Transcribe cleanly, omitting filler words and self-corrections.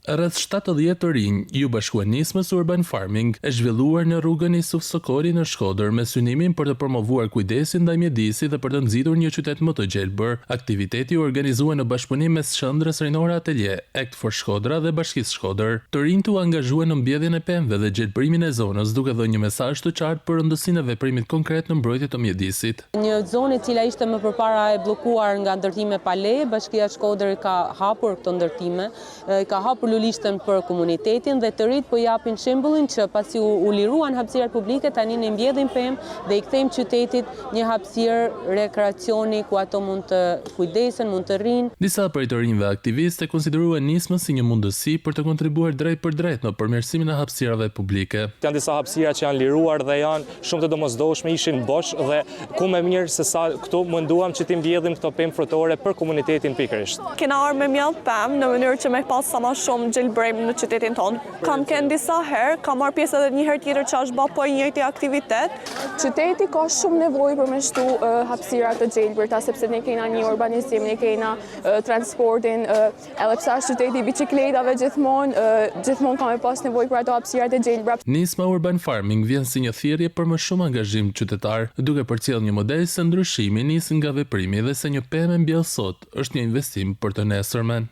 Rreth 70 të rinj ju bashkuan nismës Urban Farming e zhvilluar në rrugën Isuf Sokori në Shkodër me synimin për të promovuar kujdesin ndaj mjedisit dhe për të nxitur një qytet më të gjelbër. Aktiviteti u organizua në bashkëpunim mes Qendrës Rinore Atelier, Act for Shkodra dhe Bashkisë Shkodër. Të rinjt u angazhuan në mbjedhjen e pemëve dhe gjelbërimin e zonës, duke dhënë një mesazh të qartë për rëndësinë e veprimit konkret në mbrojtje të mjedisit. Një zonë e cila ishte më përpara e bllokuar nga ndërtime pa leje, Bashkia Shkodër ka hapur këto ndërtime, ka hapur lulishtën për komunitetin dhe të rinjt po japin shembullin që pasi u liruan hapësirat publike, tani ne mbjedhim pemë dhe i kthejmë qytetit një hapësirë rekreacioni ku ato mund të kujdesen, mund të rrinë. Disa prej të rinjve aktivistë e konsideruan nismën si një mundësi për të kontribuar drejt për drejt në përmirësimin e hapësirave publike. Janë disa hapësira që janë liruar dhe janë shumë të domosdoshme, ishin bosh dhe ku më mirë se sa këtu munduam që të mbjedhim këto pemë frutore për komunitetin pikërisht. Kena ardhur me mjaft pemë në mënyrë që me pas sa më shumë gjelbrim në qytetin tonë. Kam qenë disa herë, kam marrë pjesë edhe një herë tjetër që është bë po i njëjti aktivitet. Qyteti ka shumë nevojë për me shtu hapësira të gjelbërta, sepse ne kena një urbanizim, ne kena transportin, edhe pse është qyteti i biçikletave gjithmonë ka me pas nevojë për ato hapësira të gjelbra. Nisma Urban Farming vjen si një thirrje për më shumë angazhim qytetar, duke përcjellë një model se ndryshimi nis nga veprimi dhe se një pemë mbjell sot është një investim për të nesërmen.